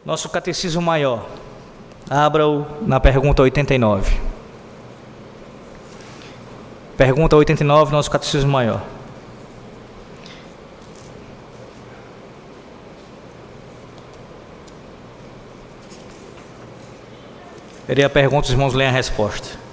Nosso Catecismo Maior. Abra-o na pergunta 89. Pergunta 89, nosso Catecismo Maior. Lerei a pergunta, os irmãos leem a resposta.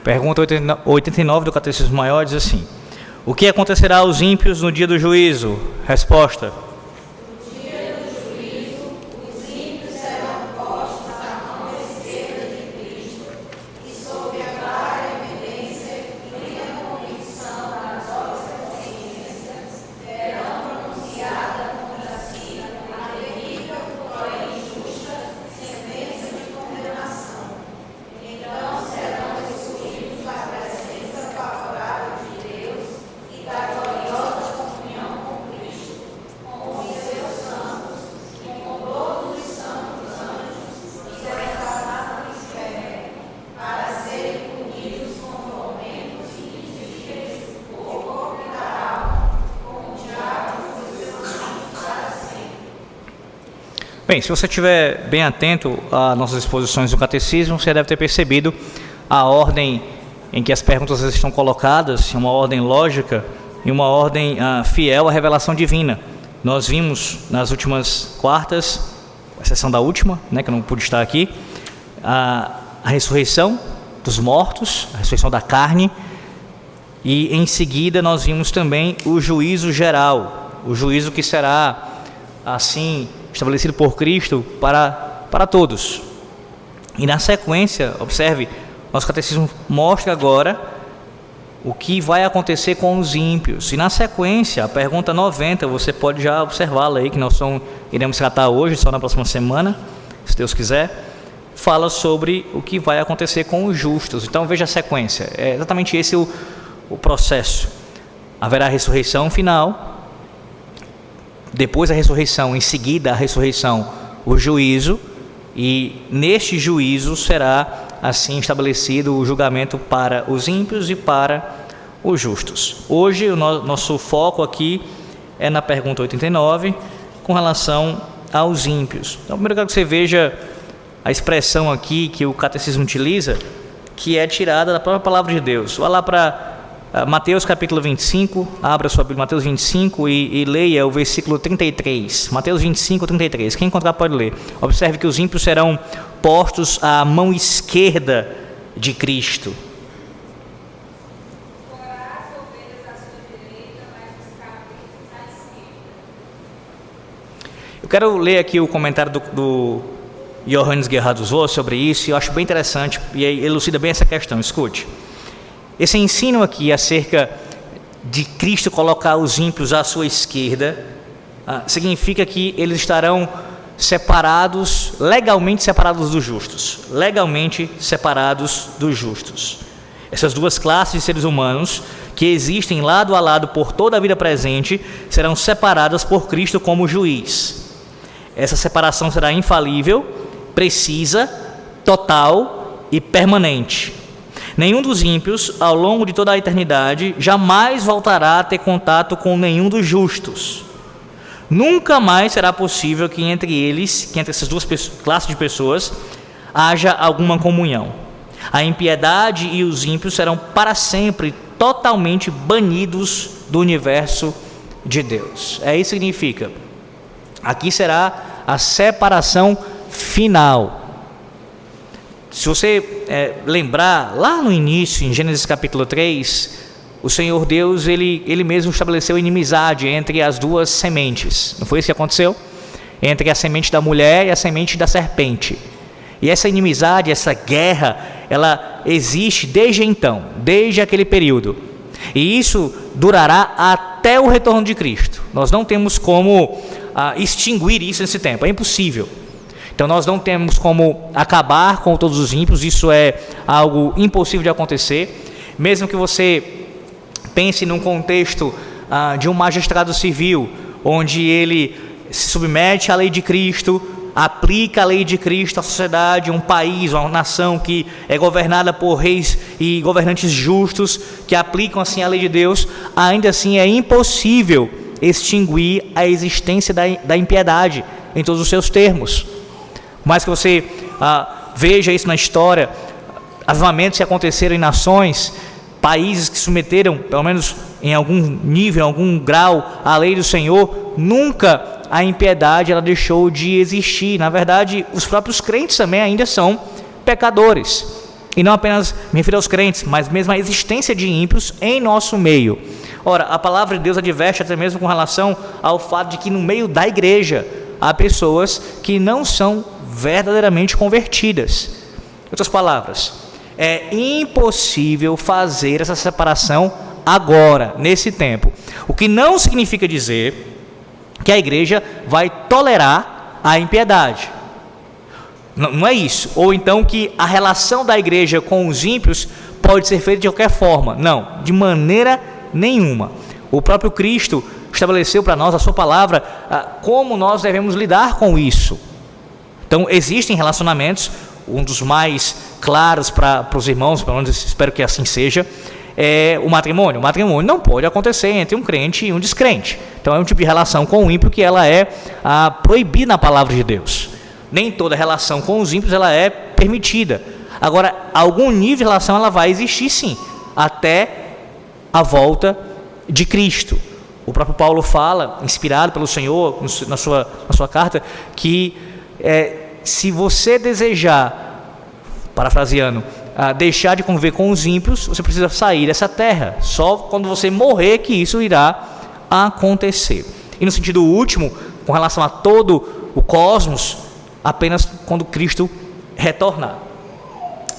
Pergunta 89 do Catecismo Maior diz assim: o que acontecerá aos ímpios no dia do juízo? Resposta: no dia do juízo, os ímpios serão postos à mão esquerda de Cristo, e sob a clara evidência e plena convicção das vossas consciências, terão pronunciada contra si a terrível, porém injusta, sentença de condenação. Então serão da presença favorável de Deus e da gloriosa comunhão com Cristo, com os seus santos e com todos os santos anjos que desataram o inferno, para serem punidos com tormentos invisíveis, por corpo e da alma, com o diabo e os seus anjos para sempre. Bem, se você estiver bem atento às nossas exposições do Catecismo, você deve ter percebido a ordem em que as perguntas estão colocadas, uma ordem lógica e uma ordem fiel à revelação divina. Nós vimos nas últimas quartas, a exceção da última, que eu não pude estar aqui, a ressurreição dos mortos, a ressurreição da carne, e em seguida nós vimos também o juízo geral, o juízo que será assim estabelecido por Cristo para todos. E na sequência, observe, nosso Catecismo mostra agora o que vai acontecer com os ímpios. E na sequência, a pergunta 90, você pode já observá-la aí, que nós iremos tratar hoje, só na próxima semana, se Deus quiser, fala sobre o que vai acontecer com os justos. Então veja a sequência, é exatamente esse o processo. Haverá a ressurreição final, depois a ressurreição, em seguida a ressurreição, o juízo, e neste juízo será assim estabelecido o julgamento para os ímpios e para os justos. Hoje o nosso foco aqui é na pergunta 89 com relação aos ímpios. Então primeiro eu quero que você veja a expressão aqui que o Catecismo utiliza, que é tirada da própria palavra de Deus. Vá lá para Mateus capítulo 25, abra sua Bíblia, Mateus 25 e leia o versículo 33. Mateus 25, 33. Quem encontrar pode ler. Observe que os ímpios serão postos à mão esquerda de Cristo. Eu quero ler aqui o comentário do Johannes Gerhard Voss sobre isso, e eu acho bem interessante e elucida bem essa questão. Escute. Esse ensino aqui acerca de Cristo colocar os ímpios à sua esquerda significa que eles estarão separados, legalmente separados dos justos. Legalmente separados dos justos. Essas duas classes de seres humanos que existem lado a lado por toda a vida presente serão separadas por Cristo como juiz. Essa separação será infalível, precisa, total e permanente. Nenhum dos ímpios, ao longo de toda a eternidade, jamais voltará a ter contato com nenhum dos justos. Nunca mais será possível que entre eles, que entre essas duas classes de pessoas, haja alguma comunhão. A impiedade e os ímpios serão para sempre totalmente banidos do universo de Deus. É isso que significa. Aqui será a separação final. Se você lembrar, lá no início, em Gênesis capítulo 3, o Senhor Deus, ele mesmo estabeleceu inimizade entre as duas sementes. Não foi isso que aconteceu? Entre a semente da mulher e a semente da serpente. E essa inimizade, essa guerra, ela existe desde então, desde aquele período. E isso durará até o retorno de Cristo. Nós não temos como extinguir isso nesse tempo, é impossível. Então nós não temos como acabar com todos os ímpios, isso é algo impossível de acontecer. Mesmo que você pense num contexto de um magistrado civil, onde ele se submete à lei de Cristo, aplica a lei de Cristo à sociedade, um país, uma nação que é governada por reis e governantes justos, que aplicam assim a lei de Deus, ainda assim é impossível extinguir a existência da impiedade em todos os seus termos. Por mais que você veja isso na história, avivamentos que aconteceram em nações, países que submeteram, pelo menos em algum nível, em algum grau, a lei do Senhor, nunca a impiedade ela deixou de existir. Na verdade, os próprios crentes também ainda são pecadores. E não apenas me refiro aos crentes, mas mesmo a existência de ímpios em nosso meio. Ora, a palavra de Deus adverte até mesmo com relação ao fato de que no meio da igreja há pessoas que não são verdadeiramente convertidas. Em outras palavras, é impossível fazer essa separação agora, nesse tempo. O que não significa dizer que a igreja vai tolerar a impiedade. Não é isso. Ou então que a relação da igreja com os ímpios pode ser feita de qualquer forma. Não, de maneira nenhuma. O próprio Cristo estabeleceu para nós a sua palavra como nós devemos lidar com isso. Então existem relacionamentos, um dos mais claros para os irmãos, pelo menos espero que assim seja, é o matrimônio. O matrimônio não pode acontecer entre um crente e um descrente. Então é um tipo de relação com o ímpio que ela é proibida na palavra de Deus. Nem toda relação com os ímpios ela é permitida. Agora, algum nível de relação ela vai existir sim, até a volta de Cristo. O próprio Paulo fala, inspirado pelo Senhor, na sua carta, que se você desejar, parafraseando, deixar de conviver com os ímpios, você precisa sair dessa terra. Só quando você morrer que isso irá acontecer. E no sentido último, com relação a todo o cosmos, apenas quando Cristo retornar.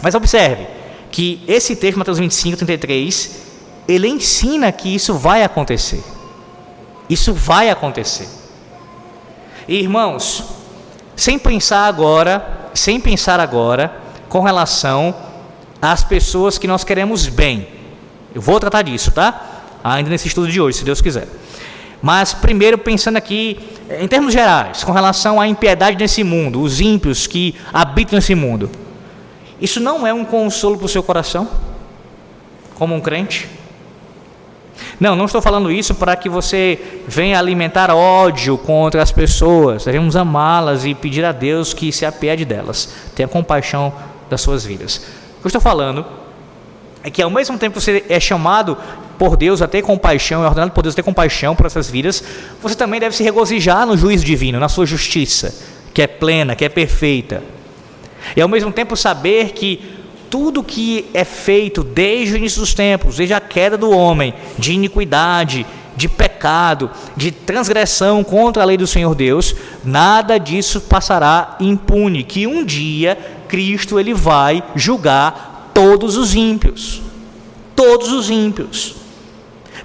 Mas observe que esse texto, Mateus 25, 33, ele ensina que isso vai acontecer. Isso vai acontecer. E, irmãos, sem pensar agora, com relação às pessoas que nós queremos bem. Eu vou tratar disso, tá? Ainda nesse estudo de hoje, se Deus quiser. Mas primeiro pensando aqui, em termos gerais, com relação à impiedade nesse mundo, os ímpios que habitam nesse mundo. Isso não é um consolo para o seu coração? Como um crente? Não estou falando isso para que você venha alimentar ódio contra as pessoas. Devemos amá-las e pedir a Deus que se apiede delas. Tenha compaixão das suas vidas. O que eu estou falando é que ao mesmo tempo que você é chamado por Deus a ter compaixão, é ordenado por Deus a ter compaixão por essas vidas, você também deve se regozijar no juízo divino, na sua justiça, que é plena, que é perfeita. E ao mesmo tempo saber que tudo que é feito desde o início dos tempos, desde a queda do homem, de iniquidade, de pecado, de transgressão contra a lei do Senhor Deus, nada disso passará impune, que um dia Cristo ele vai julgar todos os ímpios. Todos os ímpios.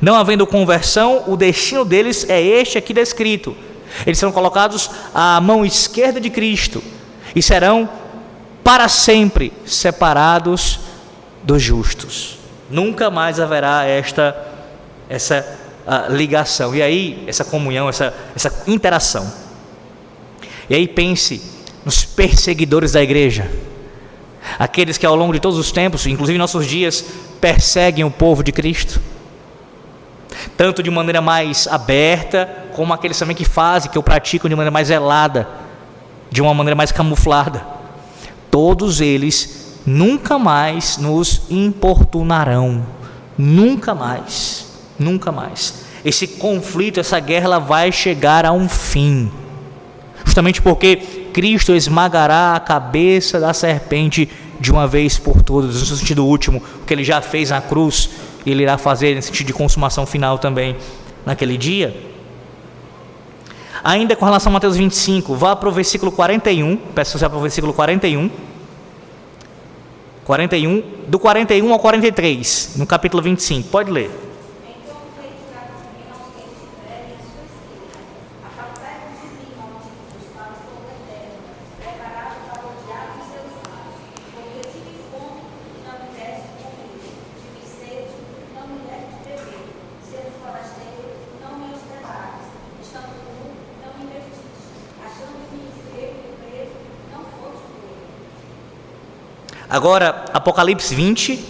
Não havendo conversão, o destino deles é este aqui descrito. Eles serão colocados à mão esquerda de Cristo e serão para sempre separados dos justos. Nunca mais haverá essa ligação, e aí essa comunhão, essa interação. E aí pense nos perseguidores da igreja, aqueles que ao longo de todos os tempos, inclusive em nossos dias, perseguem o povo de Cristo, tanto de maneira mais aberta, como aqueles também que fazem, que o praticam de maneira mais velada, de uma maneira mais camuflada. Todos eles nunca mais nos importunarão, nunca mais, nunca mais. Esse conflito, essa guerra, ela vai chegar a um fim, justamente porque Cristo esmagará a cabeça da serpente de uma vez por todas, no sentido último, o que ele já fez na cruz, ele irá fazer no sentido de consumação final também naquele dia. Ainda com relação a Mateus 25, vá para o versículo 41, peço que você vá para o versículo 41, do 41 ao 43, no capítulo 25, pode ler. Apartai-vos de mim, malditos, para o fogo eterno, preparado Agora, Apocalipse 20,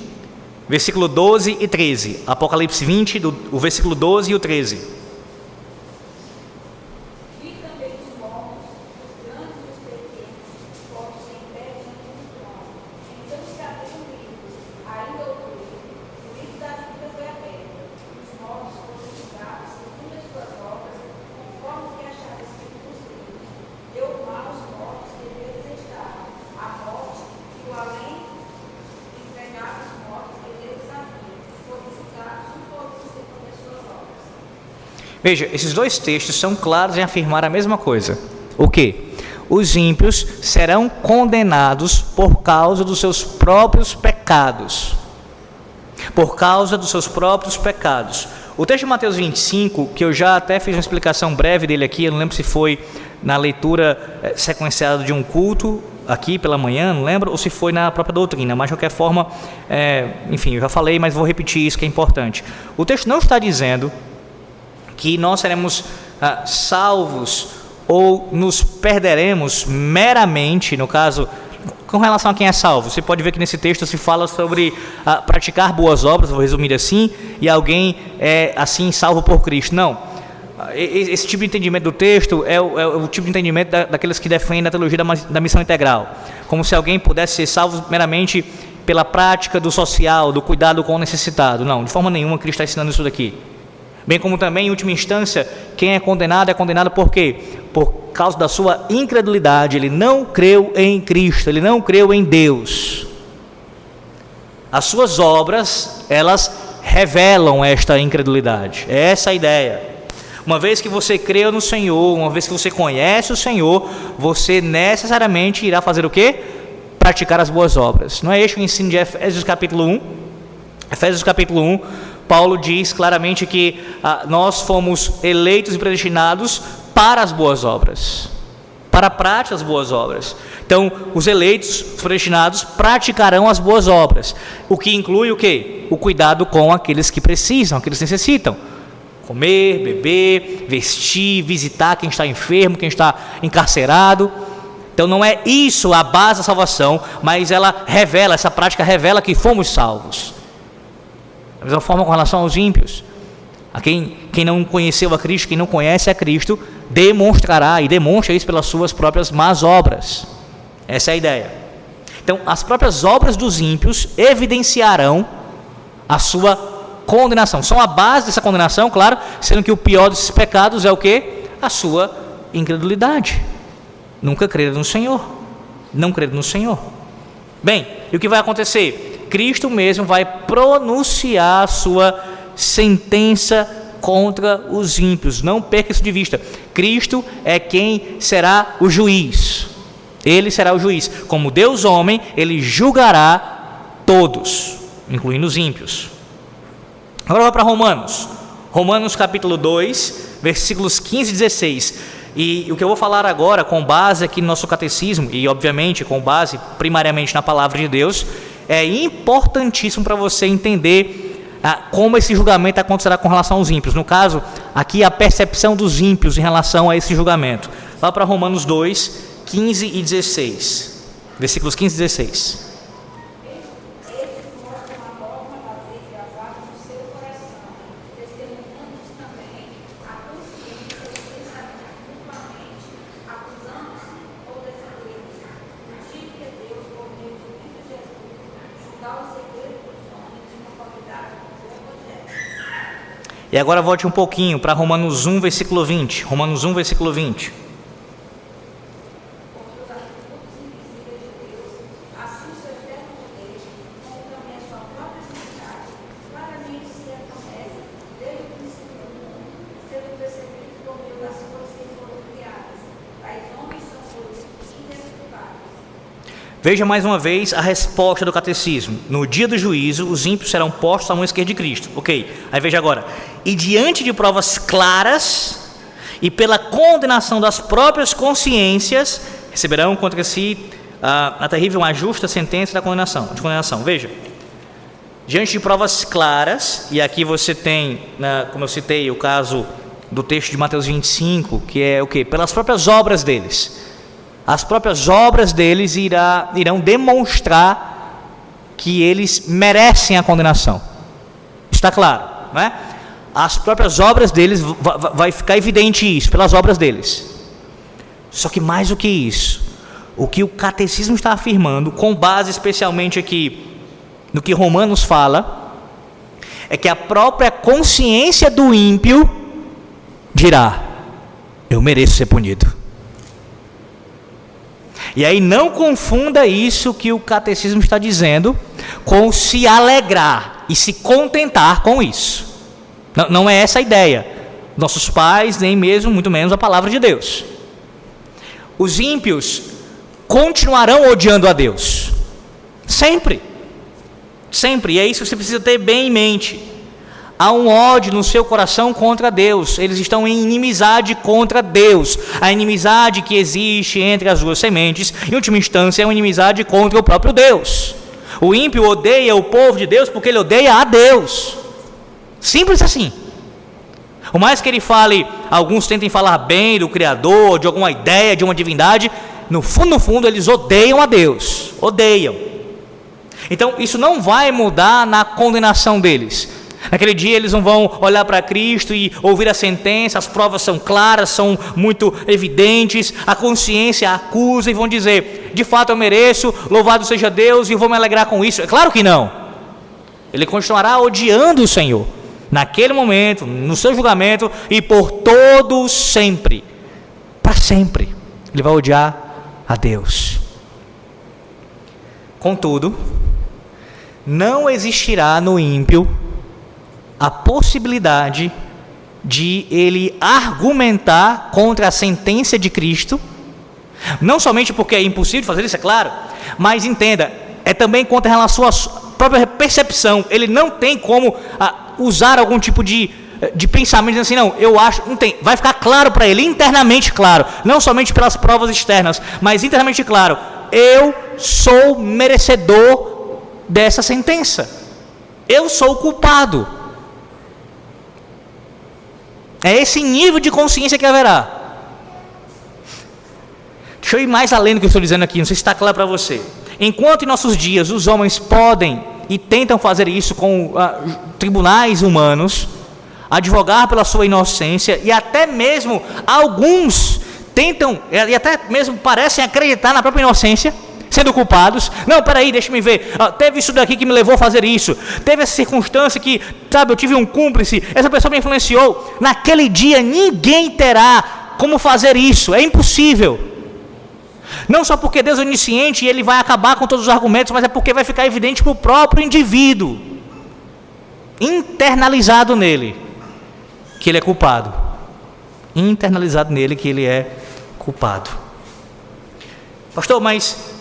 versículo 12 e 13. Apocalipse 20, o versículo 12 e o 13. Veja, esses dois textos são claros em afirmar a mesma coisa. O quê? Os ímpios serão condenados por causa dos seus próprios pecados. Por causa dos seus próprios pecados. O texto de Mateus 25, que eu já até fiz uma explicação breve dele aqui, eu não lembro se foi na leitura sequenciada de um culto, aqui pela manhã, não lembro, ou se foi na própria doutrina, mas de qualquer forma, enfim, eu já falei, mas vou repetir isso que é importante. O texto não está dizendo que nós seremos salvos ou nos perderemos meramente, no caso, com relação a quem é salvo. Você pode ver que nesse texto se fala sobre praticar boas obras, vou resumir assim, e alguém é assim salvo por Cristo. Não, esse tipo de entendimento do texto é o tipo de entendimento daqueles que defendem a teologia da missão integral, como se alguém pudesse ser salvo meramente pela prática do social, do cuidado com o necessitado. Não, de forma nenhuma Cristo está ensinando isso daqui. Bem como também, em última instância, quem é condenado por quê? Por causa da sua incredulidade. Ele não creu em Cristo, ele não creu em Deus. As suas obras, elas revelam esta incredulidade. É essa a ideia. Uma vez que você creu no Senhor, uma vez que você conhece o Senhor, você necessariamente irá fazer o quê? Praticar as boas obras. Não é este o ensino de Efésios capítulo 1? Efésios capítulo 1, Paulo diz claramente que nós fomos eleitos e predestinados para as boas obras, para a prática das boas obras. Então, os eleitos, os predestinados, praticarão as boas obras, o que inclui o quê? O cuidado com aqueles que precisam, aqueles que necessitam. Comer, beber, vestir, visitar quem está enfermo, quem está encarcerado. Então, não é isso a base da salvação, mas essa prática revela que fomos salvos. Da mesma forma com relação aos ímpios, a quem não conheceu a Cristo, quem não conhece a Cristo, demonstrará e demonstra isso pelas suas próprias más obras. Essa é a ideia. Então, as próprias obras dos ímpios evidenciarão a sua condenação. São a base dessa condenação, claro, sendo que o pior desses pecados é o quê? A sua incredulidade. Nunca crer no Senhor. Não crer no Senhor. Bem, e o que vai acontecer? Cristo mesmo vai pronunciar a sua sentença contra os ímpios. Não perca isso de vista. Cristo é quem será o juiz. Ele será o juiz. Como Deus homem, ele julgará todos, incluindo os ímpios. Agora vai para Romanos. Romanos capítulo 2, versículos 15 e 16. E o que eu vou falar agora, com base aqui no nosso catecismo, e obviamente com base primariamente na palavra de Deus, é importantíssimo para você entender como esse julgamento acontecerá com relação aos ímpios. No caso, aqui a percepção dos ímpios em relação a esse julgamento. Vá para Romanos 2, 15 e 16. Versículos 15 e 16. E agora volte um pouquinho para Romanos 1, versículo 20. Romanos 1, versículo 20. Veja mais uma vez a resposta do catecismo. No dia do juízo, os ímpios serão postos à mão esquerda de Cristo. Ok, aí veja agora. E diante de provas claras e pela condenação das próprias consciências, receberão contra si a terrível, uma justa sentença de condenação. Veja, diante de provas claras, e aqui você tem, como eu citei, o caso do texto de Mateus 25, que é o quê? Pelas próprias obras deles. As próprias obras deles irão demonstrar que eles merecem a condenação. Está claro, não é? As próprias obras deles, vai ficar evidente isso, pelas obras deles. Só que mais do que isso, o que o catecismo está afirmando, com base especialmente aqui no que Romanos fala, é que a própria consciência do ímpio dirá: eu mereço ser punido. E aí não confunda isso que o catecismo está dizendo com se alegrar e se contentar com isso. Não é essa a ideia. Nossos pais, nem mesmo, muito menos a palavra de Deus. Os ímpios continuarão odiando a Deus. Sempre. Sempre. E é isso que você precisa ter bem em mente. Há um ódio no seu coração contra Deus. Eles estão em inimizade contra Deus. A inimizade que existe entre as duas sementes, em última instância, é uma inimizade contra o próprio Deus. O ímpio odeia o povo de Deus porque ele odeia a Deus. Simples assim. Por mais que ele fale, alguns tentem falar bem do Criador, de alguma ideia, de uma divindade, no fundo, eles odeiam a Deus. Odeiam. Então, isso não vai mudar na condenação deles. Naquele dia eles não vão olhar para Cristo e ouvir a sentença, as provas são claras, são muito evidentes, a consciência acusa e vão dizer: de fato eu mereço, louvado seja Deus e vou me alegrar com isso. É claro que não. Ele continuará odiando o Senhor, naquele momento, no seu julgamento e por todo sempre. Para sempre. Ele vai odiar a Deus. Contudo, não existirá no ímpio a possibilidade de ele argumentar contra a sentença de Cristo, não somente porque é impossível fazer isso, é claro, mas entenda, é também contra relação à sua própria percepção. Ele não tem como usar algum tipo de pensamento assim, não, eu acho, não tem, vai ficar claro para ele, internamente claro, não somente pelas provas externas, mas internamente claro: eu sou merecedor dessa sentença, eu sou o culpado. É esse nível de consciência que haverá. Deixa eu ir mais além do que eu estou dizendo aqui, não sei se está claro para você. Enquanto em nossos dias os homens podem e tentam fazer isso com tribunais humanos, advogar pela sua inocência, e até mesmo alguns tentam, e até mesmo parecem acreditar na própria inocência, sendo culpados. Não, peraí, deixa me ver, teve isso daqui que me levou a fazer isso, teve essa circunstância que, sabe, eu tive um cúmplice, essa pessoa me influenciou. Naquele dia ninguém terá como fazer isso, é impossível. Não só porque Deus é onisciente e Ele vai acabar com todos os argumentos, mas é porque vai ficar evidente para o próprio indivíduo, internalizado nele, que ele é culpado. Internalizado nele que ele é culpado. Pastor, mas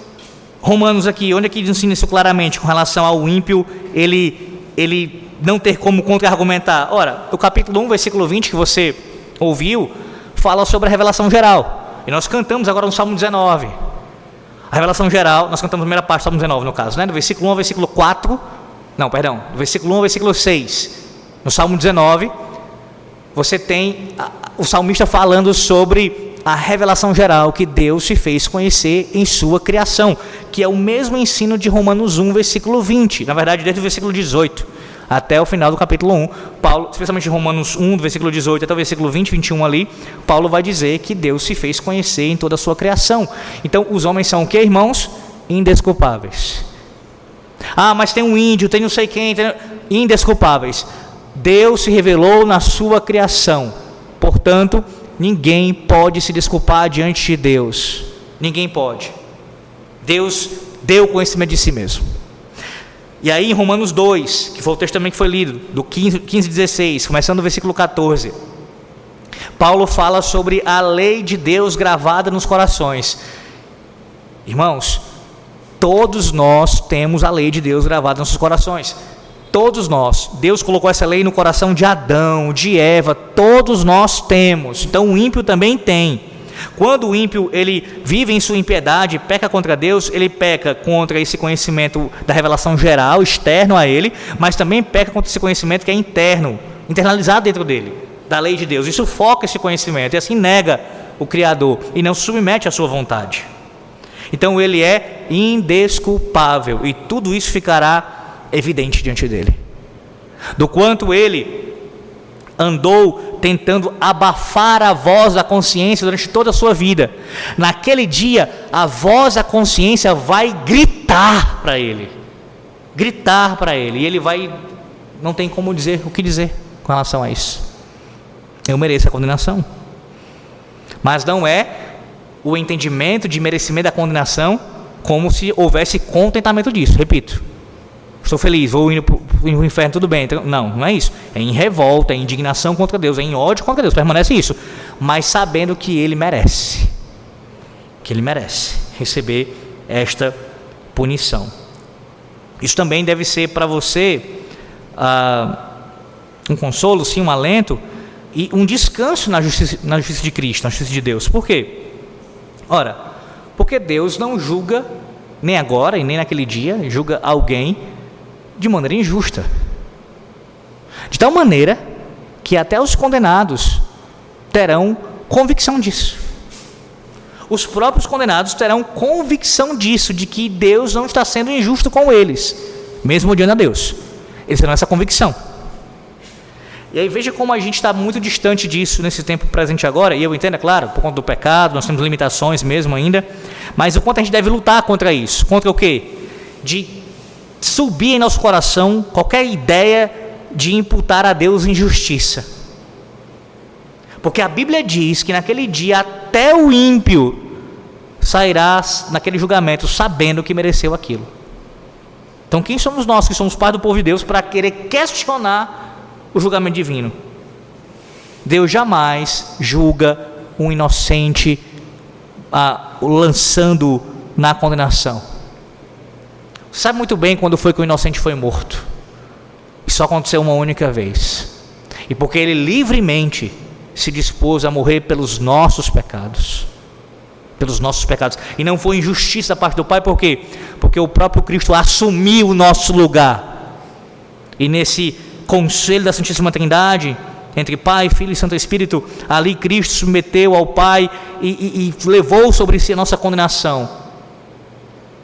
Romanos aqui, onde é que ensina isso claramente com relação ao ímpio, ele não ter como contra-argumentar? Ora, o capítulo 1, versículo 20 que você ouviu, fala sobre a revelação geral. E nós cantamos agora no Salmo 19. A revelação geral, nós cantamos a primeira parte do Salmo 19 no caso, né? Do versículo 1 ao versículo 4, não, perdão, do versículo 1 ao versículo 6. No Salmo 19, você tem o salmista falando sobre a revelação geral que Deus se fez conhecer em sua criação, que é o mesmo ensino de Romanos 1, versículo 20, na verdade desde o versículo 18 até o final do capítulo 1, Paulo, especialmente Romanos 1, do versículo 18 até o versículo 20, 21 ali, Paulo vai dizer que Deus se fez conhecer em toda a sua criação. Então os homens são o que, irmãos? Indesculpáveis. Mas tem um índio, tem não sei quem, indesculpáveis. Deus se revelou na sua criação, portanto ninguém pode se desculpar diante de Deus. Ninguém pode. Deus deu conhecimento de si mesmo. E aí em Romanos 2, que foi o texto também que foi lido, do 15 e 16, começando do versículo 14, Paulo fala sobre a lei de Deus gravada nos corações. Irmãos, todos nós temos a lei de Deus gravada nos nossos corações. Todos nós. Deus colocou essa lei no coração de Adão, de Eva, todos nós temos. Então o ímpio também tem. Quando o ímpio ele vive em sua impiedade, peca contra Deus, ele peca contra esse conhecimento da revelação geral, externo a ele, mas também peca contra esse conhecimento que é interno, internalizado dentro dele, da lei de Deus. Isso foca esse conhecimento e assim nega o Criador e não se submete à sua vontade. Então ele é indesculpável e tudo isso ficará evidente diante dele. Do quanto ele andou tentando abafar a voz da consciência durante toda a sua vida, naquele dia a voz da consciência vai gritar para ele, e ele não tem como dizer o que dizer com relação a isso. Eu mereço a condenação, mas não é o entendimento de merecimento da condenação como se houvesse contentamento disso. Repito, estou feliz, vou indo para o inferno, tudo bem. Então, não é isso. É em revolta, é em indignação contra Deus, é em ódio contra Deus, permanece isso. Mas sabendo que ele merece receber esta punição. Isso também deve ser para você um consolo, sim, um alento e um descanso na justiça de Cristo, na justiça de Deus. Por quê? Ora, porque Deus não julga, nem agora e nem naquele dia, julga alguém de maneira injusta, de tal maneira que até os condenados terão convicção disso. Os próprios condenados terão convicção disso, de que Deus não está sendo injusto com eles, mesmo odiando a Deus. Eles terão essa convicção. E aí veja como a gente está muito distante disso nesse tempo presente agora, e eu entendo, é claro, por conta do pecado, nós temos limitações mesmo ainda, mas o quanto a gente deve lutar contra isso, contra o quê? De subir em nosso coração qualquer ideia de imputar a Deus injustiça. Porque a Bíblia diz que naquele dia até o ímpio sairá naquele julgamento sabendo que mereceu aquilo. Então quem somos nós, que somos parte do povo de Deus, para querer questionar o julgamento divino? Deus jamais julga um inocente lançando na condenação. Você sabe muito bem quando foi que o inocente foi morto. Isso só aconteceu uma única vez. E porque ele livremente se dispôs a morrer pelos nossos pecados. E não foi injustiça da parte do Pai, por quê? Porque o próprio Cristo assumiu o nosso lugar. E nesse conselho da Santíssima Trindade, entre Pai, Filho e Santo Espírito, ali Cristo submeteu ao Pai e levou sobre si a nossa condenação.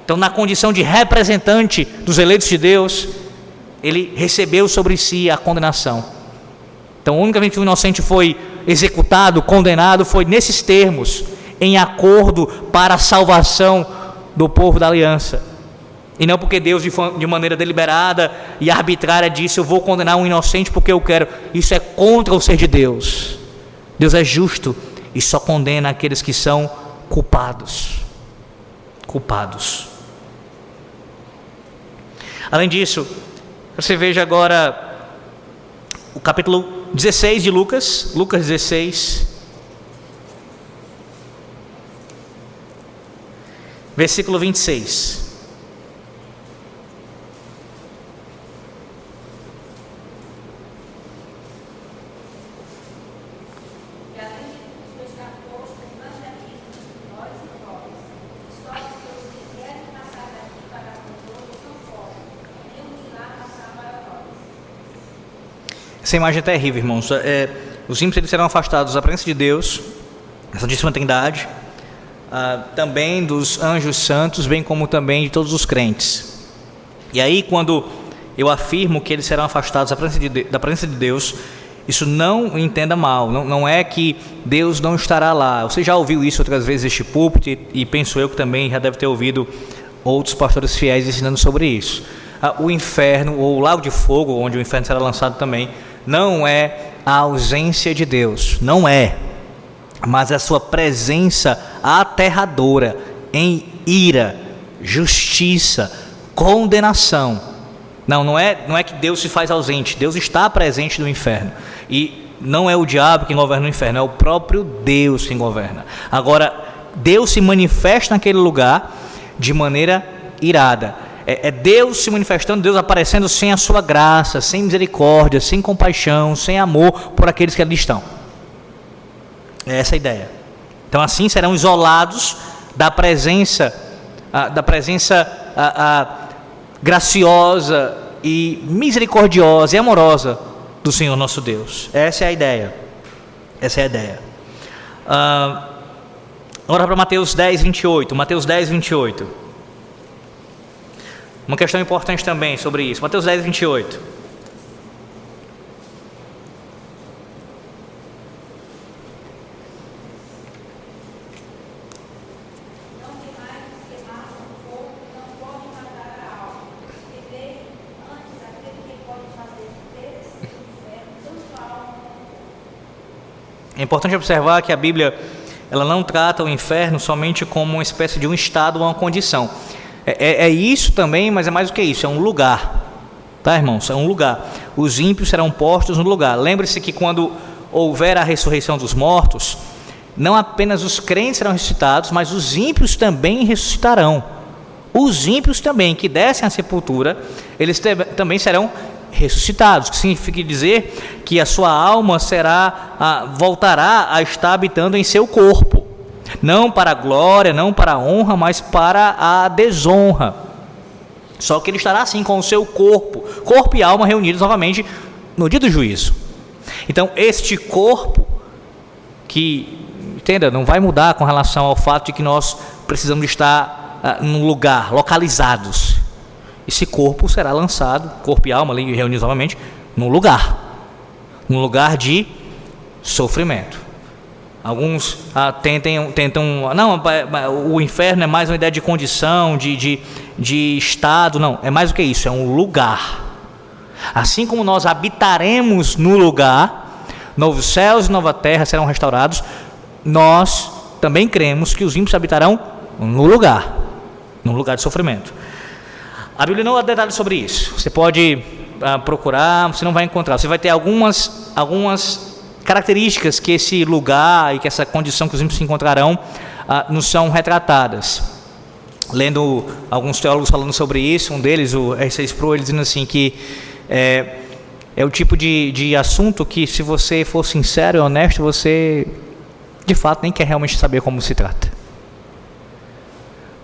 Então, na condição de representante dos eleitos de Deus, ele recebeu sobre si a condenação. Então, a única vez que o inocente foi executado, condenado, foi nesses termos, em acordo para a salvação do povo da aliança. E não porque Deus, de maneira deliberada e arbitrária, disse: eu vou condenar um inocente porque eu quero. Isso é contra o ser de Deus. Deus é justo e só condena aqueles que são culpados. Além disso, você veja agora o capítulo 16 de Lucas 16, versículo 26. Essa imagem é terrível, irmãos. Os ímpios serão afastados da presença de Deus, da Santíssima Trindade, também dos anjos santos, bem como também de todos os crentes. E aí, quando eu afirmo que eles serão afastados da presença de Deus, isso não entenda mal, não é que Deus não estará lá. Você já ouviu isso outras vezes neste púlpito, e penso eu que também já deve ter ouvido outros pastores fiéis ensinando sobre isso. O inferno, ou o lago de fogo, onde o inferno será lançado também, não é a ausência de Deus, não é, mas a sua presença aterradora em ira, justiça, condenação. Não é que Deus se faz ausente. Deus está presente no inferno, e não é o diabo que governa no inferno, é o próprio Deus que governa. Agora, Deus se manifesta naquele lugar de maneira irada. É Deus se manifestando, Deus aparecendo sem a sua graça, sem misericórdia, sem compaixão, sem amor por aqueles que ali estão. É essa a ideia. Então assim serão isolados da presença graciosa e misericordiosa e amorosa do Senhor nosso Deus. Essa é a ideia. Agora para Mateus 10, 28. Mateus 10, 28. Uma questão importante também sobre isso. Mateus 10, 28. É importante observar que a Bíblia, ela não trata o inferno somente como uma espécie de um estado ou uma condição. É isso também, mas é mais do que isso, é um lugar. Tá, irmãos? É um lugar. Os ímpios serão postos no lugar. Lembre-se que quando houver a ressurreição dos mortos, não apenas os crentes serão ressuscitados, mas os ímpios também ressuscitarão. Os ímpios também, que descem à sepultura, eles também serão ressuscitados, que significa dizer que a sua alma voltará a estar habitando em seu corpo, não para a glória, não para a honra, mas para a desonra. Só que ele estará assim com o seu corpo e alma reunidos novamente no dia do juízo. Então este corpo, que, entenda, não vai mudar com relação ao fato de que nós precisamos estar num lugar, localizados. Esse corpo será lançado, corpo e alma reunidos novamente, num lugar de sofrimento. Alguns tentam, não, o inferno é mais uma ideia de condição, de estado. Não, é mais do que isso, é um lugar. Assim como nós habitaremos no lugar, novos céus e nova terra serão restaurados, nós também cremos que os ímpios habitarão no lugar, num lugar de sofrimento. A Bíblia não dá detalhes sobre isso. Você pode procurar, você não vai encontrar. Você vai ter algumas características que esse lugar e que essa condição que os ímpios se encontrarão nos são retratadas. Lendo alguns teólogos falando sobre isso, um deles, o R.C. Sproul, ele dizendo assim que é o tipo de assunto que, se você for sincero e honesto, você de fato nem quer realmente saber como se trata.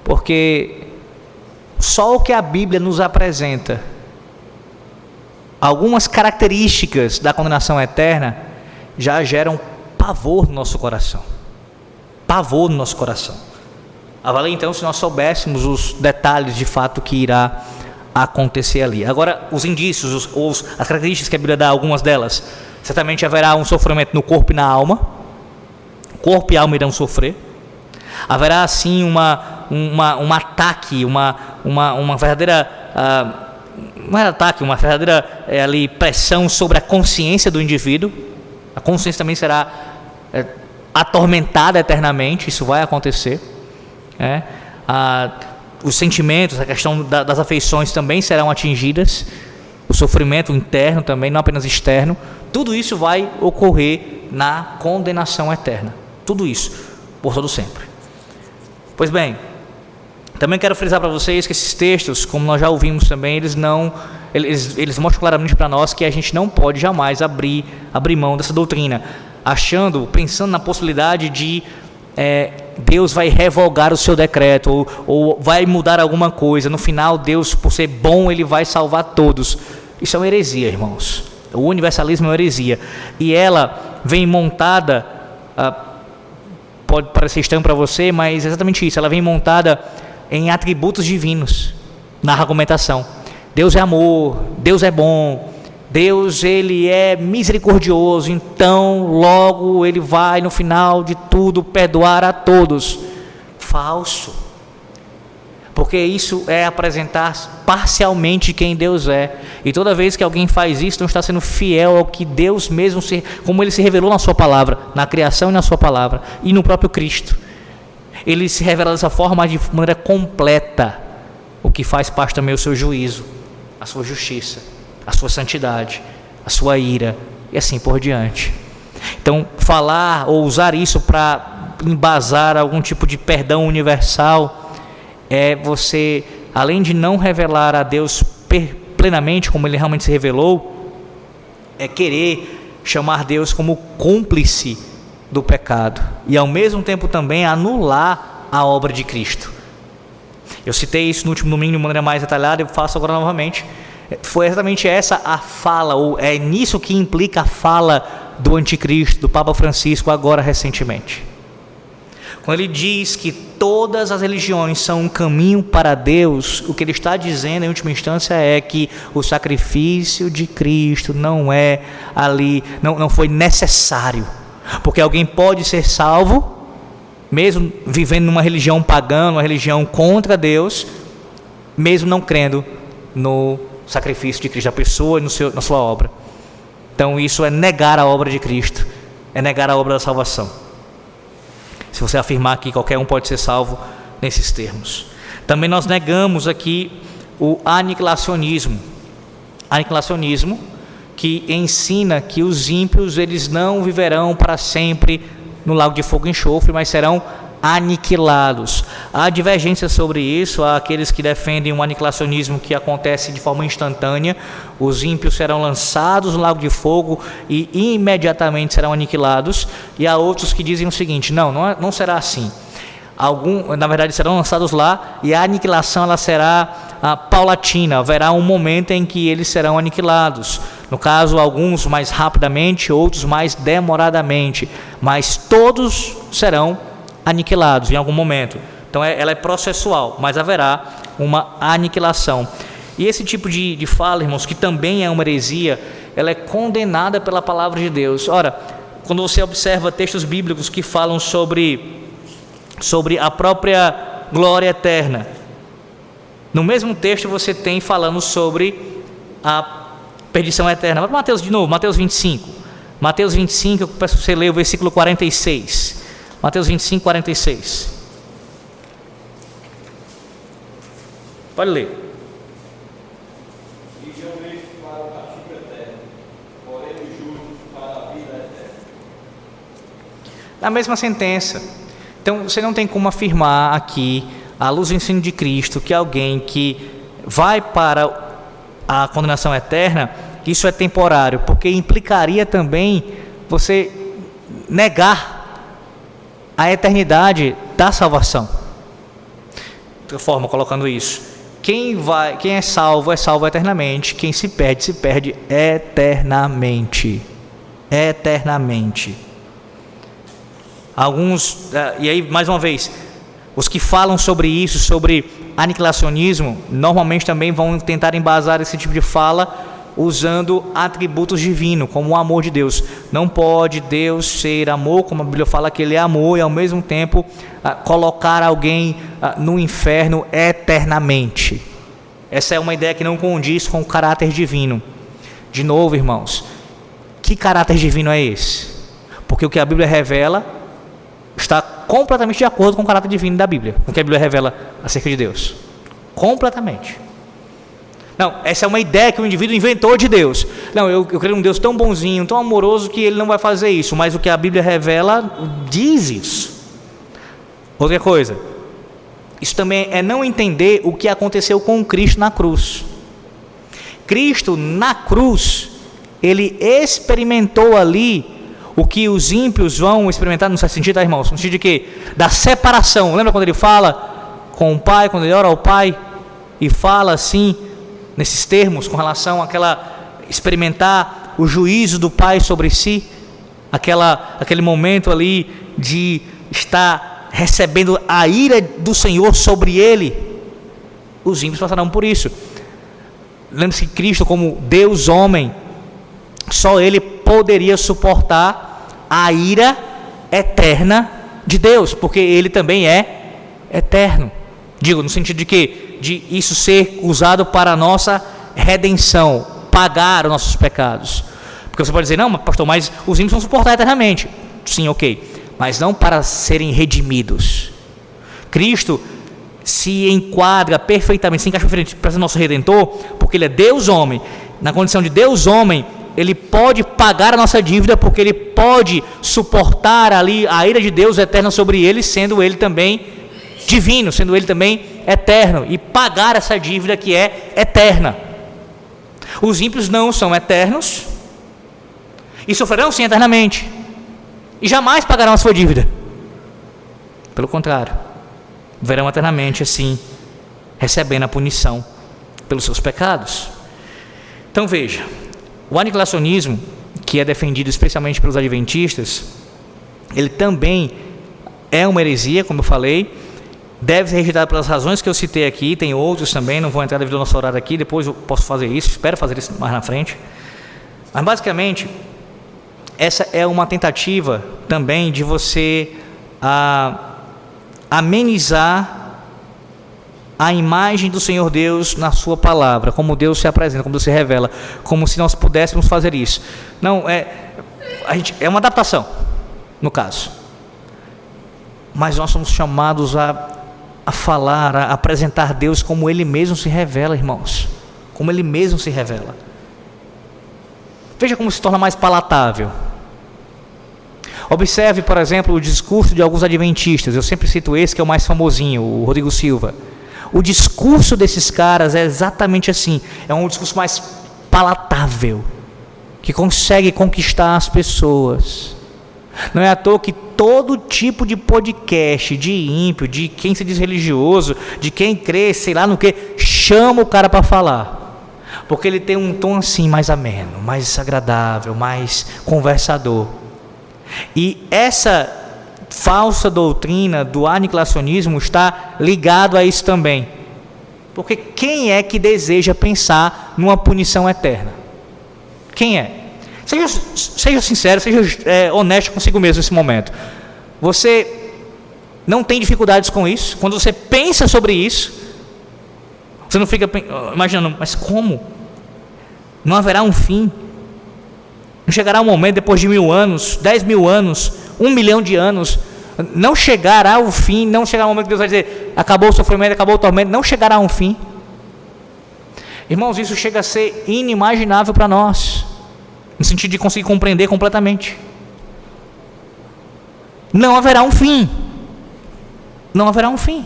Porque só o que a Bíblia nos apresenta, algumas características da condenação eterna, já geram pavor no nosso coração. Pavor no nosso coração. Avalie então se nós soubéssemos os detalhes de fato que irá acontecer ali. Agora, os indícios, as características que a Bíblia dá, algumas delas, certamente haverá um sofrimento no corpo e na alma. Corpo e alma irão sofrer. Haverá assim um ataque, uma verdadeira não é ataque, uma verdadeira pressão sobre a consciência do indivíduo. A consciência também será atormentada eternamente. Isso vai acontecer. Os sentimentos, a questão das afeições também serão atingidas. O sofrimento interno também, não apenas externo. Tudo isso vai ocorrer na condenação eterna. Tudo isso, por todo sempre. Pois bem, também quero frisar para vocês que esses textos, como nós já ouvimos também, eles mostram claramente para nós que a gente não pode jamais abrir mão dessa doutrina, pensando na possibilidade de Deus vai revogar o seu decreto, ou vai mudar alguma coisa. No final, Deus, por ser bom, Ele vai salvar todos. Isso é uma heresia, irmãos. O universalismo é uma heresia. E ela vem montada, pode parecer estranho para você, mas é exatamente isso. Ela vem montada em atributos divinos na argumentação. Deus é amor, Deus é bom, Deus, Ele é misericordioso, então logo Ele vai no final de tudo perdoar a todos. Falso. Porque isso é apresentar parcialmente quem Deus é. E toda vez que alguém faz isso, não está sendo fiel ao que Deus mesmo, como Ele se revelou na sua palavra, na criação e na sua palavra, e no próprio Cristo. Ele se revela dessa forma de maneira completa, o que faz parte também do seu juízo, a sua justiça, a sua santidade, a sua ira e assim por diante. Então, falar ou usar isso para embasar algum tipo de perdão universal é você, além de não revelar a Deus plenamente como Ele realmente se revelou, é querer chamar Deus como cúmplice do pecado e ao mesmo tempo também anular a obra de Cristo. Eu citei isso no último domingo de maneira mais detalhada, eu faço agora novamente. Foi exatamente essa a fala, ou é nisso que implica a fala do anticristo, do Papa Francisco, agora recentemente. Quando ele diz que todas as religiões são um caminho para Deus, o que ele está dizendo em última instância é que o sacrifício de Cristo não é ali, não foi necessário. Porque alguém pode ser salvo, mesmo vivendo numa religião pagã, uma religião contra Deus, mesmo não crendo no sacrifício de Cristo, da pessoa e na sua obra. Então isso é negar a obra de Cristo, é negar a obra da salvação. Se você afirmar que qualquer um pode ser salvo nesses termos. Também nós negamos aqui o aniquilacionismo. Aniquilacionismo que ensina que os ímpios eles não viverão para sempre no lago de fogo e enxofre, mas serão aniquilados. Há divergência sobre isso. Há aqueles que defendem um aniquilacionismo que acontece de forma instantânea. Os ímpios serão lançados no lago de fogo e imediatamente serão aniquilados. E há outros que dizem o seguinte: não será assim. Na verdade serão lançados lá e a aniquilação ela será paulatina. Haverá um momento em que eles serão aniquilados. No caso, alguns mais rapidamente, outros mais demoradamente, mas todos serão aniquilados em algum momento. Então ela é processual, mas haverá uma aniquilação. E esse tipo de fala, irmãos, que também é uma heresia, ela é condenada pela palavra de Deus. Ora, quando você observa textos bíblicos que falam sobre a própria glória eterna, no mesmo texto você tem falando sobre a perdição eterna. Vai para Mateus de novo, Mateus 25. Mateus 25, eu peço que você leia o versículo 46. Mateus 25, 46. Pode ler. E juízo para o castigo eterno, porém o justo para a vida eterna. Na mesma sentença. Então, você não tem como afirmar aqui, à luz do ensino de Cristo, que alguém que vai para a condenação eterna, isso é temporário, porque implicaria também você negar a eternidade da salvação. De outra forma, colocando isso, quem é salvo eternamente, quem se perde eternamente. Eternamente. Alguns, e aí mais uma vez, os que falam sobre isso, sobre aniquilacionismo, normalmente também vão tentar embasar esse tipo de fala usando atributos divinos, como o amor de Deus. Não pode Deus ser amor, como a Bíblia fala que Ele é amor, e ao mesmo tempo colocar alguém no inferno eternamente. Essa é uma ideia que não condiz com o caráter divino. De novo, irmãos, que caráter divino é esse? Porque o que a Bíblia revela está completamente de acordo com o caráter divino da Bíblia, com o que a Bíblia revela acerca de Deus. Completamente. Não, essa é uma ideia que o indivíduo inventou de Deus. Não, eu creio em um Deus tão bonzinho, tão amoroso, que Ele não vai fazer isso. Mas o que a Bíblia revela diz isso. Outra coisa, isso também é não entender o que aconteceu com Cristo na cruz. Cristo na cruz, Ele experimentou ali o que os ímpios vão experimentar, no sentido, tá, irmãos? No sentido de quê? Da separação. Lembra quando Ele fala com o Pai, quando Ele ora ao Pai e fala assim, nesses termos, com relação àquela experimentar o juízo do Pai sobre si, aquele momento ali de estar recebendo a ira do Senhor sobre ele. Os ímpios passarão por isso. Lembre-se que Cristo, como Deus homem, só Ele poderia suportar a ira eterna de Deus, porque Ele também é eterno. Digo, no sentido de que de isso ser usado para a nossa redenção, pagar os nossos pecados. Porque você pode dizer, não, pastor, mas os ímpios vão suportar eternamente. Sim, ok, mas não para serem redimidos. Cristo se enquadra perfeitamente, se encaixa perfeitamente para ser nosso Redentor, porque Ele é Deus homem. Na condição de Deus homem, Ele pode pagar a nossa dívida, porque Ele pode suportar ali a ira de Deus eterna sobre Ele, sendo Ele também divino, sendo Ele também eterno, e pagar essa dívida que é eterna. Os ímpios não são eternos e sofrerão sim eternamente, e jamais pagarão a sua dívida. Pelo contrário, verão eternamente assim, recebendo a punição pelos seus pecados. Então veja, o aniquilacionismo, que é defendido especialmente pelos adventistas, ele também é uma heresia, como eu falei, deve ser rejeitado pelas razões que eu citei aqui, tem outros também, não vou entrar devido ao nosso horário aqui, depois eu posso fazer isso, espero fazer isso mais na frente. Mas basicamente, essa é uma tentativa também de você amenizar a imagem do Senhor Deus na sua palavra, como Deus se apresenta, como Deus se revela, como se nós pudéssemos fazer isso. Não, é uma adaptação, no caso. Mas nós somos chamados a falar, a apresentar Deus como Ele mesmo se revela, irmãos. Como Ele mesmo se revela. Veja como se torna mais palatável. Observe, por exemplo, o discurso de alguns adventistas. Eu sempre cito esse, que é o mais famosinho, o Rodrigo Silva. O discurso desses caras é exatamente assim. É um discurso mais palatável, que consegue conquistar as pessoas. Não é à toa que todo tipo de podcast, de ímpio, de quem se diz religioso, de quem crê, sei lá no que, chama o cara para falar. Porque ele tem um tom assim, mais ameno, mais agradável, mais conversador. E essa falsa doutrina do aniquilacionismo está ligado a isso também. Porque quem é que deseja pensar numa punição eterna? Quem é? Seja sincero, seja honesto consigo mesmo nesse momento. Você não tem dificuldades com isso? Quando você pensa sobre isso, você não fica imaginando, mas como? Não haverá um fim? Não chegará um momento, depois de 1000 anos, 10 mil anos, 1 milhão de anos, não chegará o fim, não chegará um momento que Deus vai dizer, acabou o sofrimento, acabou o tormento, não chegará a um fim. Irmãos, isso chega a ser inimaginável para nós, no sentido de conseguir compreender completamente. Não haverá um fim. Não haverá um fim.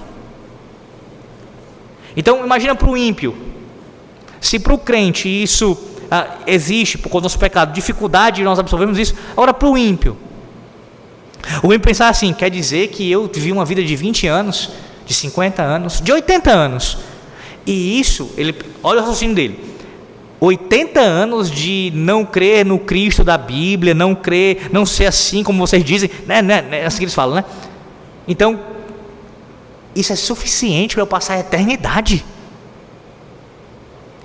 Então, imagina para o ímpio. Se para o crente isso existe, por causa do nosso pecado, dificuldade de nós absorvermos isso, agora para o ímpio. O ímpio pensar assim, quer dizer que eu vivi uma vida de 20 anos, de 50 anos, de 80 anos. E isso, olha o raciocínio dele. 80 anos de não crer no Cristo da Bíblia, não crer, não ser assim como vocês dizem, é assim que eles falam, né? Então, isso é suficiente para eu passar a eternidade.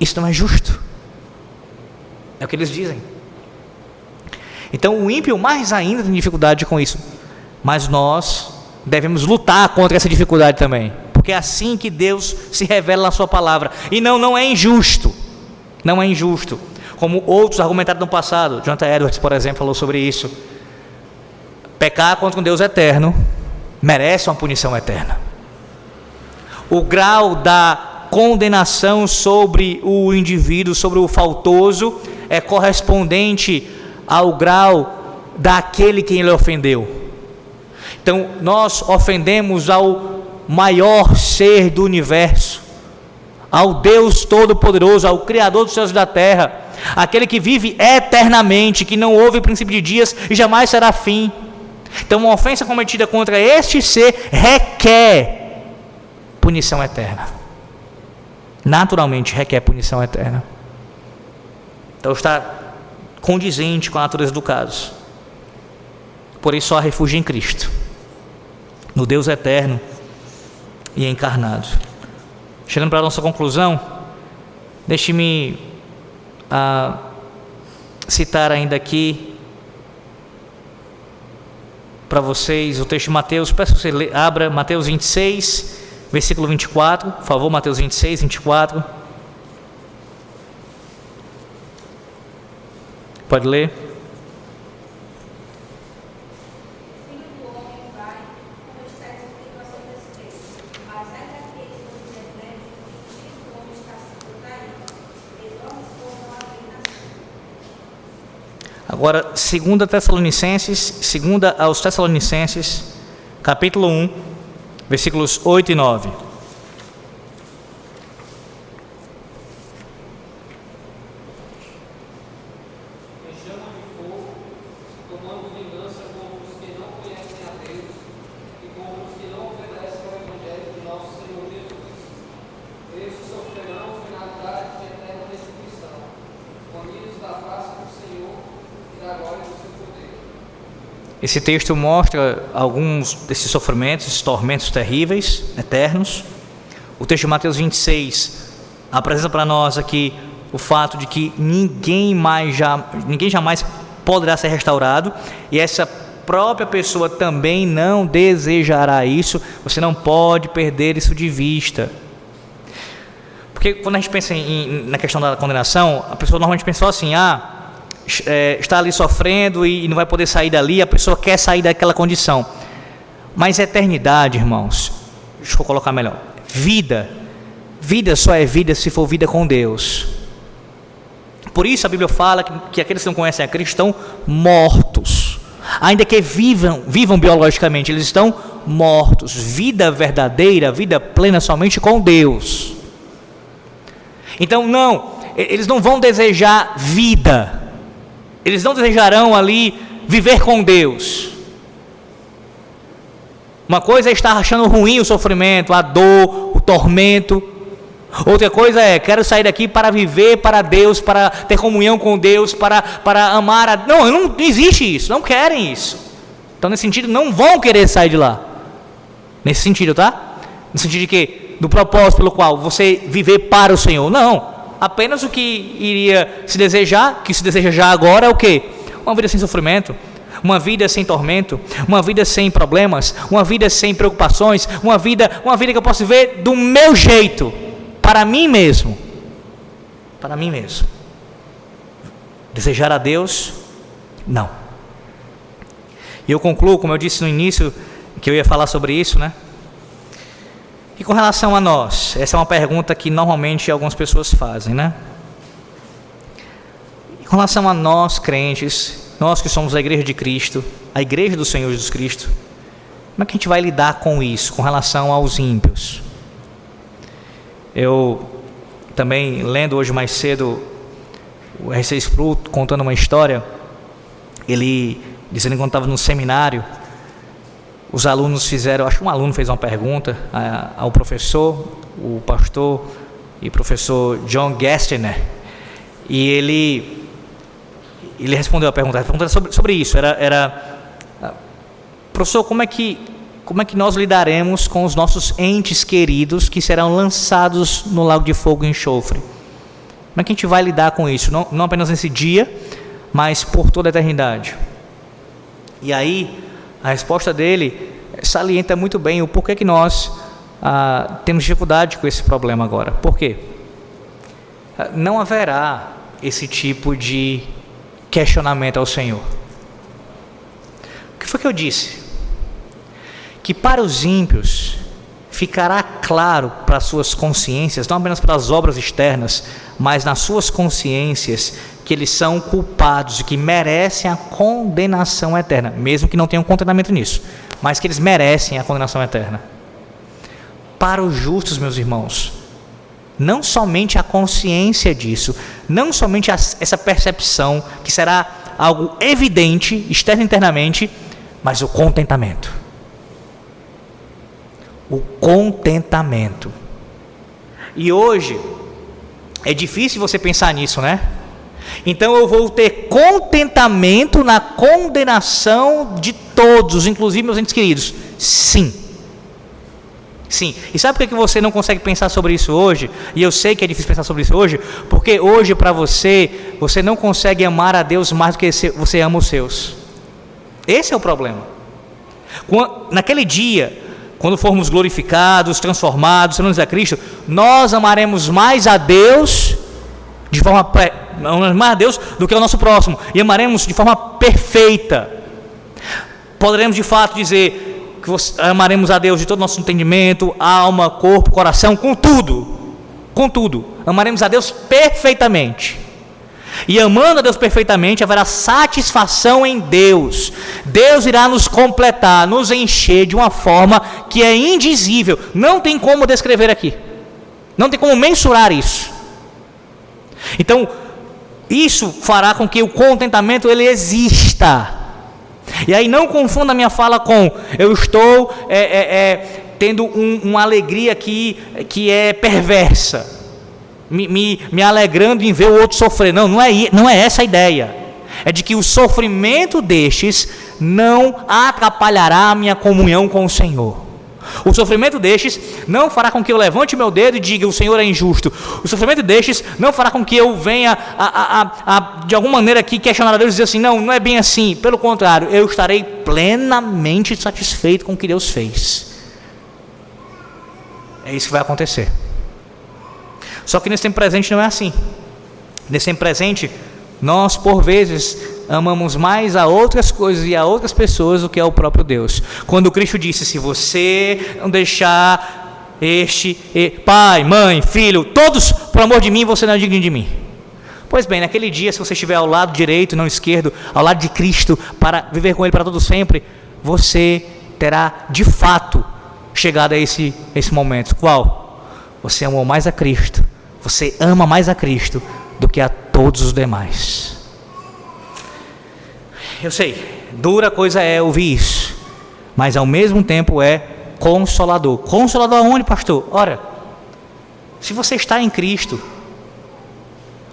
Isso não é justo. É o que eles dizem. Então, o ímpio mais ainda tem dificuldade com isso. Mas nós devemos lutar contra essa dificuldade também. Porque é assim que Deus se revela na sua palavra. E não é injusto. Não é injusto, como outros argumentaram no passado. Jonathan Edwards, por exemplo, falou sobre isso. Pecar contra um Deus eterno merece uma punição eterna. O grau da condenação sobre o indivíduo, sobre o faltoso, é correspondente ao grau daquele quem ele ofendeu. Então, nós ofendemos ao maior ser do universo, ao Deus Todo-Poderoso, ao Criador dos céus e da terra, aquele que vive eternamente, que não houve princípio de dias e jamais será fim. Então, uma ofensa cometida contra este ser requer punição eterna. Naturalmente requer punição eterna. Então, está condizente com a natureza do caso. Por isso, só há refúgio em Cristo, no Deus eterno e encarnado. Chegando para a nossa conclusão, deixe-me citar ainda aqui para vocês o texto de Mateus. Peço que você abra Mateus 26, versículo 24, por favor, Mateus 26, 24. Pode ler. Agora, 2 aos Tessalonicenses, capítulo 1, versículos 8 e 9. Esse texto mostra alguns desses sofrimentos, esses tormentos terríveis, eternos. O texto de Mateus 26 apresenta para nós aqui o fato de que ninguém jamais poderá ser restaurado, e essa própria pessoa também não desejará isso. Você não pode perder isso de vista. Porque quando a gente pensa na questão da condenação, a pessoa normalmente pensa assim, está ali sofrendo e não vai poder sair dali, a pessoa quer sair daquela condição. Mas eternidade, irmãos, deixa eu colocar melhor, vida só é vida se for vida com Deus. Por isso a Bíblia fala que aqueles que não conhecem a Cristo estão mortos. Ainda que vivam biologicamente, eles estão mortos. Vida verdadeira, vida plena somente com Deus. Então eles não vão desejar vida. Eles não desejarão ali viver com Deus. Uma coisa é estar achando ruim o sofrimento, a dor, o tormento. Outra coisa é, quero sair daqui para viver para Deus, para ter comunhão com Deus, para amar a... Não existe isso, não querem isso. Então, nesse sentido, não vão querer sair de lá. Nesse sentido, tá? No sentido de que, do propósito pelo qual você viver para o Senhor. Não, apenas o que iria se desejar, que se deseja já agora é o quê? Uma vida sem sofrimento, uma vida sem tormento, uma vida sem problemas, uma vida sem preocupações, uma vida que eu posso viver do meu jeito. Para mim mesmo. Desejar a Deus? Não. E eu concluo, como eu disse no início, que eu ia falar sobre isso, né? E com relação a nós, essa é uma pergunta que normalmente algumas pessoas fazem, né? E com relação a nós crentes, nós que somos a igreja de Cristo, a igreja do Senhor Jesus Cristo, como é que a gente vai lidar com isso, com relação aos ímpios? Eu também, lendo hoje mais cedo, o R.C. Sproul contando uma história, ele dizendo que quando estava no seminário, os alunos acho que um aluno fez uma pergunta ao professor, o pastor e professor John Gastner, e ele respondeu a pergunta sobre isso, era professor, como é que nós lidaremos com os nossos entes queridos que serão lançados no lago de fogo e enxofre? Como é que a gente vai lidar com isso? Não apenas nesse dia, mas por toda a eternidade. E aí, a resposta dele salienta muito bem o porquê que nós temos dificuldade com esse problema agora. Por quê? Não haverá esse tipo de questionamento ao Senhor. O que foi que eu disse? Que para os ímpios ficará claro para suas consciências, não apenas pelas obras externas, mas nas suas consciências, que eles são culpados e que merecem a condenação eterna, mesmo que não tenham contentamento nisso, mas que eles merecem a condenação eterna. Para os justos, meus irmãos, não somente a consciência disso, não somente essa percepção, que será algo evidente, externo e internamente, mas o contentamento. O contentamento. E hoje é difícil você pensar nisso, né? Então eu vou ter contentamento na condenação de todos, inclusive meus entes queridos. Sim. E sabe por que você não consegue pensar sobre isso hoje? E eu sei que é difícil pensar sobre isso hoje, porque hoje para você não consegue amar a Deus mais do que você ama os seus. Esse é o problema. Naquele dia, quando formos glorificados, transformados, sermos a Cristo, nós amaremos mais a Deus do que o nosso próximo, e amaremos de forma perfeita. Poderemos de fato dizer que amaremos a Deus de todo o nosso entendimento, alma, corpo, coração, com tudo. Amaremos a Deus perfeitamente. E amando a Deus perfeitamente, haverá satisfação em Deus. Deus irá nos completar, nos encher de uma forma que é indizível. Não tem como descrever aqui. Não tem como mensurar isso. Então, isso fará com que o contentamento ele exista. E aí não confunda a minha fala com eu estou tendo uma alegria que é perversa. Me alegrando em ver o outro sofrer. Não é essa a ideia. é de que o sofrimento destes não atrapalhará a minha comunhão com o Senhor. O sofrimento destes não fará com que eu levante meu dedo e diga: o Senhor é injusto. O sofrimento destes não fará com que eu venha de alguma maneira aqui questionar a Deus e dizer assim: não é bem assim. Pelo contrário, eu estarei plenamente satisfeito com o que Deus fez. É isso que vai acontecer. Só que nesse tempo presente não é assim. Nesse tempo presente, nós por vezes amamos mais a outras coisas e a outras pessoas do que ao próprio Deus. Quando Cristo disse: se você não deixar pai, mãe, filho, todos por amor de mim, você não é digno de mim. Pois bem, naquele dia, se você estiver ao lado direito, não esquerdo, ao lado de Cristo, para viver com Ele para todo sempre, você terá de fato chegado a esse momento. Qual? Você amou mais a Cristo, você ama mais a Cristo do que a todos os demais. Eu sei, dura coisa é ouvir isso, mas ao mesmo tempo é consolador. Consolador aonde, pastor? Ora, se você está em Cristo,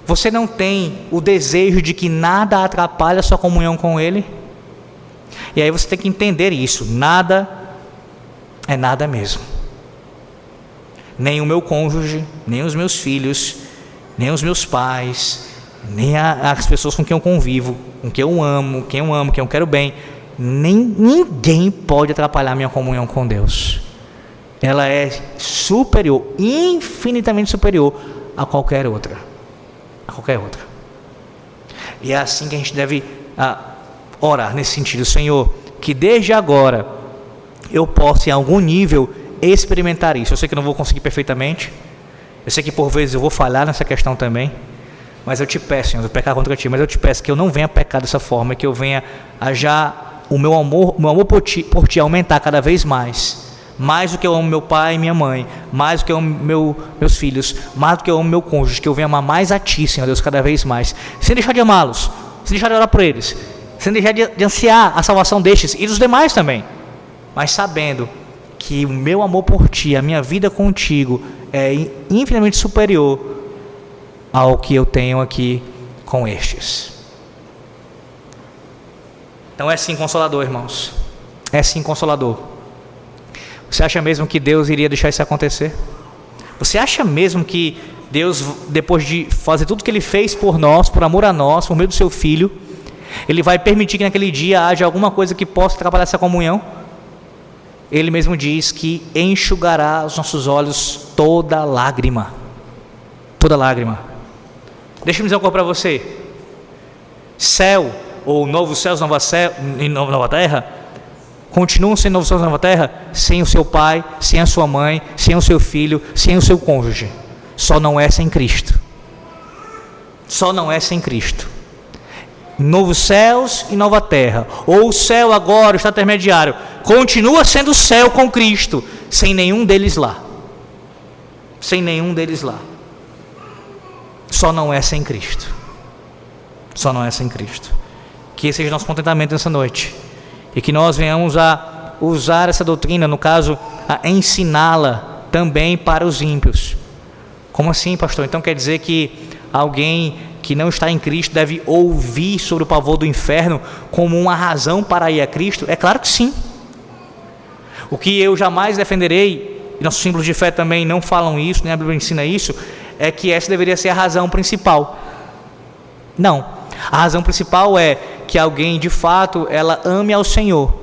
você não tem o desejo de que nada atrapalhe a sua comunhão com Ele? E aí você tem que entender isso: nada é nada mesmo. Nem o meu cônjuge, nem os meus filhos, nem os meus pais, nem as pessoas com quem eu convivo, com quem eu amo, quem eu quero bem, ninguém pode atrapalhar a minha comunhão com Deus. Ela é superior, infinitamente superior a qualquer outra. E é assim que a gente deve orar nesse sentido: Senhor, que desde agora eu possa em algum nível experimentar isso. Eu sei que eu não vou conseguir perfeitamente, eu sei que por vezes eu vou falhar nessa questão também, mas eu te peço, Senhor, eu pecar contra ti, mas eu te peço que eu não venha pecar dessa forma, que eu venha o meu amor por ti aumentar cada vez mais do que eu amo meu pai e minha mãe, mais do que eu amo meus filhos, mais do que eu amo meu cônjuge, que eu venha amar mais a ti, Senhor Deus, cada vez mais, sem deixar de amá-los, sem deixar de orar por eles, sem deixar de ansiar a salvação destes e dos demais também, mas sabendo que o meu amor por ti, a minha vida contigo é infinitamente superior ao que eu tenho aqui com estes. Então é sim consolador, irmãos. É sim consolador. Você acha mesmo que Deus iria deixar isso acontecer? Você acha mesmo que Deus, depois de fazer tudo que Ele fez por nós, por amor a nós, por meio do Seu Filho, Ele vai permitir que naquele dia haja alguma coisa que possa atrapalhar essa comunhão? Ele mesmo diz que enxugará os nossos olhos toda lágrima. Toda lágrima. Deixa-me dizer uma coisa para você. Céu, ou novo céu e nova terra, continuam sendo novos céus e nova terra sem o seu pai, sem a sua mãe, sem o seu filho, sem o seu cônjuge. Só não é sem Cristo. Só não é sem Cristo. Novos céus e nova terra, ou o céu agora, o estado intermediário, continua sendo céu com Cristo, sem nenhum deles lá. Sem nenhum deles lá. Só não é sem Cristo. Só não é sem Cristo. Que esse seja nosso contentamento nessa noite, e que nós venhamos a usar essa doutrina, no caso, a ensiná-la também para os ímpios. Como assim, pastor? Então quer dizer que alguém que não está em Cristo deve ouvir sobre o pavor do inferno como uma razão para ir a Cristo? É claro que sim. O que eu jamais defenderei, e nossos símbolos de fé também não falam isso, nem a Bíblia ensina isso, é que essa deveria ser a razão principal. Não. A razão principal é que alguém, de fato, ela ame ao Senhor.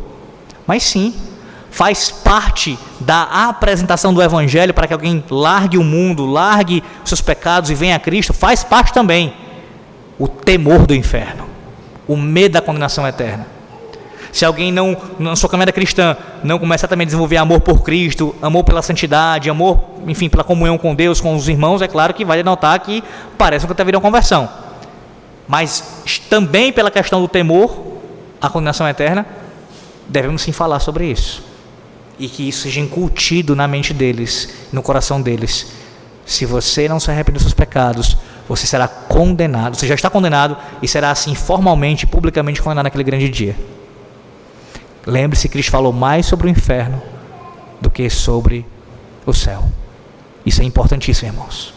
Mas sim, faz parte da apresentação do Evangelho para que alguém largue o mundo, largue os seus pecados e venha a Cristo, faz parte também o temor do inferno, o medo da condenação eterna. Se alguém na sua caminhada cristã, não começar também a desenvolver amor por Cristo, amor pela santidade, amor, enfim, pela comunhão com Deus, com os irmãos, é claro que vai denotar que parece que teve uma conversão. Mas também pela questão do temor à condenação eterna, devemos sim falar sobre isso. E que isso seja incutido na mente deles, no coração deles. Se você não se arrepender dos seus pecados, você será condenado, você já está condenado e será assim formalmente, publicamente condenado naquele grande dia. Lembre-se que Cristo falou mais sobre o inferno do que sobre o céu. Isso é importantíssimo, irmãos.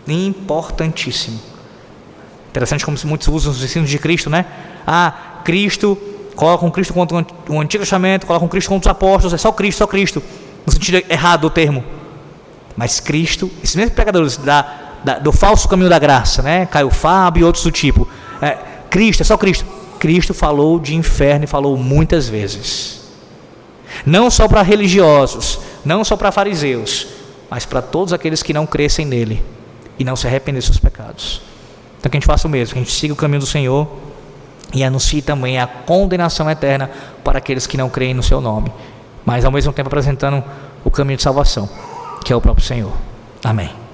Importantíssimo. Interessante como muitos usam os ensinos de Cristo, né? Cristo, colocam Cristo contra o Antigo Testamento, colocam Cristo contra os apóstolos, é só Cristo, no sentido errado do termo. Mas Cristo, esses mesmos pregadores do falso caminho da graça, né? Caio Fábio e outros do tipo, Cristo, é só Cristo. Cristo falou de inferno e falou muitas vezes. Não só para religiosos, não só para fariseus, mas para todos aqueles que não crescem nele e não se arrependem dos seus pecados. Então que a gente faça o mesmo, que a gente siga o caminho do Senhor e anuncie também a condenação eterna para aqueles que não creem no seu nome, mas ao mesmo tempo apresentando o caminho de salvação, que é o próprio Senhor. Amém.